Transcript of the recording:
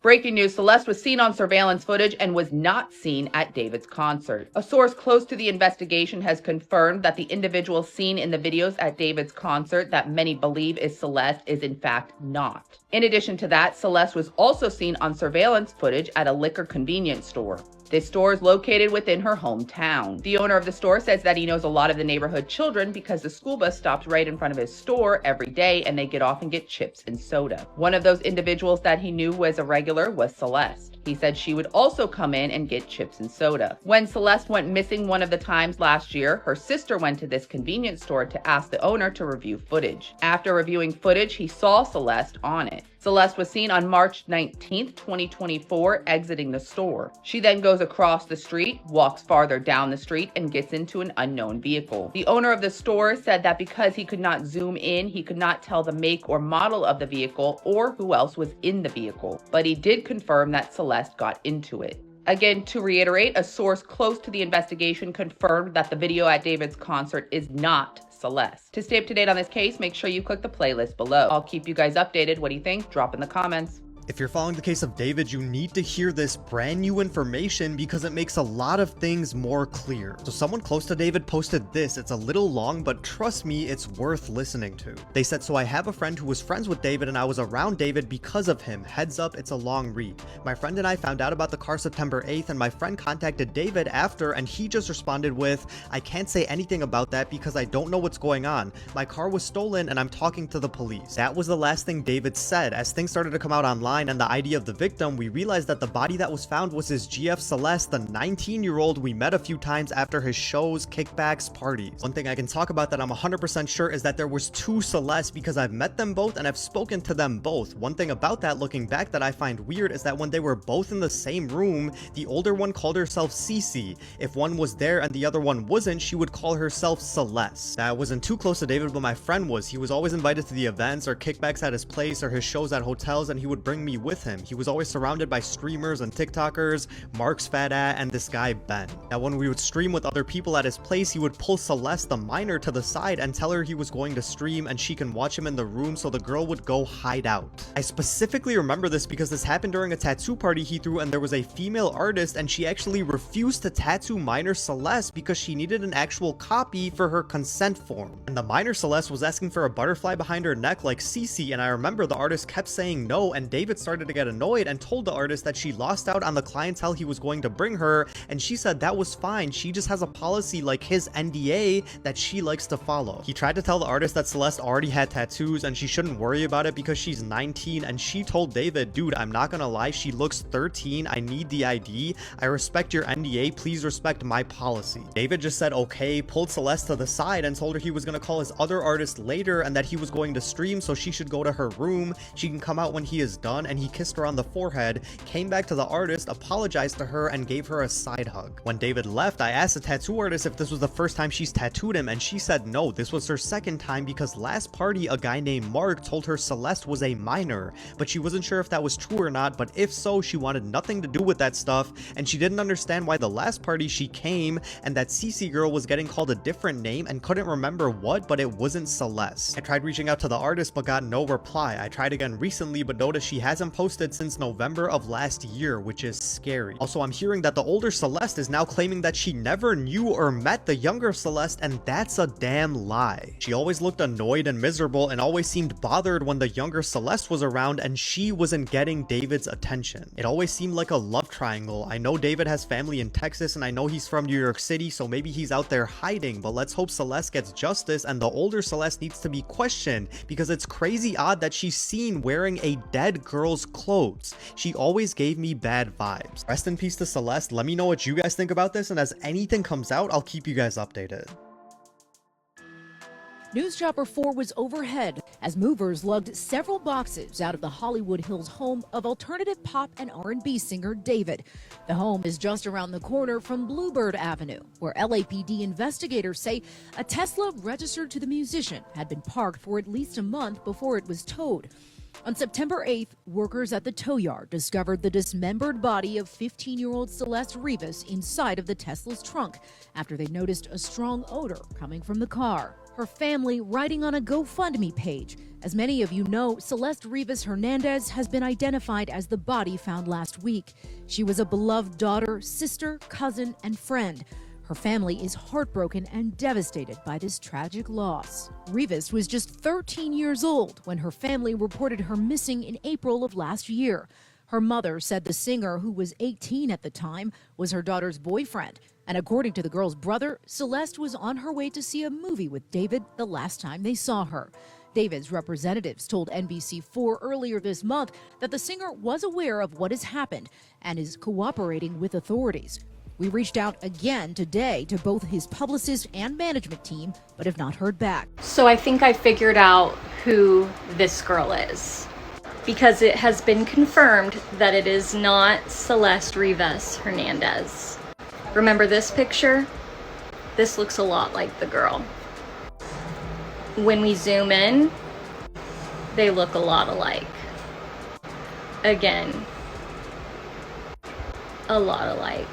Breaking news, Celeste was seen on surveillance footage and was not seen at David's concert. A source close to the investigation has confirmed that the individual seen in the videos at David's concert that many believe is Celeste is in fact not. In addition to that, Celeste was also seen on surveillance footage at a liquor convenience store. This store is located within her hometown. The owner of the store says that he knows a lot of the neighborhood children because the school bus stops right in front of his store every day and they get off and get chips and soda. One of those individuals that he knew was a regular was Celeste. He said she would also come in and get chips and soda. When Celeste went missing one of the times last year, her sister went to this convenience store to ask the owner to review footage. After reviewing footage, he saw Celeste on it. Celeste was seen on March 19th, 2024, exiting the store. She then goes across the street, walks farther down the street, and gets into an unknown vehicle. The owner of the store said that because he could not zoom in, he could not tell the make or model of the vehicle or who else was in the vehicle. But he did confirm that Celeste got into it. Again, to reiterate, a source close to the investigation confirmed that the video at David's concert is not Celeste. To stay up to date on this case, make sure you click the playlist below. I'll keep you guys updated. What do you think? Drop in the comments. If you're following the case of David, you need to hear this brand new information because it makes a lot of things more clear. So someone close to David posted this. It's a little long, but trust me, it's worth listening to. They said, so I have a friend who was friends with David and I was around David because of him. Heads up, it's a long read. My friend and I found out about the car September 8th and my friend contacted David after and he just responded with, I can't say anything about that because I don't know what's going on. My car was stolen and I'm talking to the police. That was the last thing David said. As things started to come out online and the ID of the victim, we realized that the body that was found was his GF Celeste, the 19-year-old we met a few times after his shows, kickbacks, parties. One thing I can talk about that I'm 100% sure is that there was two Celeste because I've met them both and I've spoken to them both. One thing about that looking back that I find weird is that when they were both in the same room, the older one called herself Cece. If one was there and the other one wasn't, she would call herself Celeste. Now, I wasn't too close to David, but my friend was. He was always invited to the events or kickbacks at his place or his shows at hotels and he would bring me with him. He was always surrounded by streamers and TikTokers, Mark's fat and this guy Ben. Now when we would stream with other people at his place, he would pull Celeste the minor to the side and tell her he was going to stream and she can watch him in the room so the girl would go hide out. I specifically remember this because this happened during a tattoo party he threw and there was a female artist and she actually refused to tattoo minor Celeste because she needed an actual copy for her consent form. And the minor Celeste was asking for a butterfly behind her neck like Cece, and I remember the artist kept saying no and David started to get annoyed and told the artist that she lost out on the clientele he was going to bring her, and she said that was fine, she just has a policy like his NDA that she likes to follow. He tried to tell the artist that Celeste already had tattoos and she shouldn't worry about it because she's 19, and she told David, dude, I'm not gonna lie, she looks 13, I need the ID, I respect your NDA, please respect my policy. David just said okay, pulled Celeste to the side and told her he was gonna call his other artist later and that he was going to stream so she should go to her room, she can come out when he is done, and he kissed her on the forehead, came back to the artist, apologized to her, and gave her a side hug. When David left, I asked the tattoo artist if this was the first time she's tattooed him, and she said no, this was her second time because last party a guy named Mark told her Celeste was a minor, but she wasn't sure if that was true or not, but if so, she wanted nothing to do with that stuff, and she didn't understand why the last party she came and that Cece girl was getting called a different name and couldn't remember what, but it wasn't Celeste. I tried reaching out to the artist but got no reply. I tried again recently but noticed she hasn't posted since November of last year, which is scary. Also, I'm hearing that the older Celeste is now claiming that she never knew or met the younger Celeste, and that's a damn lie. She always looked annoyed and miserable and always seemed bothered when the younger Celeste was around and she wasn't getting David's attention. It always seemed like a love triangle. I know David has family in Texas and I know he's from New York City, so maybe he's out there hiding, but let's hope Celeste gets justice and the older Celeste needs to be questioned because it's crazy odd that she's seen wearing a dead girl's clothes. She always gave me bad vibes. Rest in peace to Celeste. Let me know what you guys think about this, and as anything comes out, I'll keep you guys updated. News Chopper 4 was overhead as movers lugged several boxes out of the Hollywood Hills home of alternative pop and R&B singer David. The home is just around the corner from Bluebird Avenue, where LAPD investigators say a Tesla registered to the musician had been parked for at least a month before it was towed. On September 8th, workers at the tow yard discovered the dismembered body of 15-year-old Celeste Rivas inside of the Tesla's trunk after they noticed a strong odor coming from the car. Her family writing on a GoFundMe page. As many of you know, Celeste Rivas Hernandez has been identified as the body found last week. She was a beloved daughter, sister, cousin, and friend. Her family is heartbroken and devastated by this tragic loss. Rivas was just 13 years old when her family reported her missing in April of last year. Her mother said the singer, who was 18 at the time, was her daughter's boyfriend. And according to the girl's brother, Celeste was on her way to see a movie with David the last time they saw her. David's representatives told NBC4 earlier this month that the singer was aware of what has happened and is cooperating with authorities. We reached out again today to both his publicist and management team, but have not heard back. So I think I figured out who this girl is, because it has been confirmed that it is not Celeste Rivas Hernandez. Remember this picture? This looks a lot like the girl. When we zoom in, they look a lot alike. Again, a lot alike.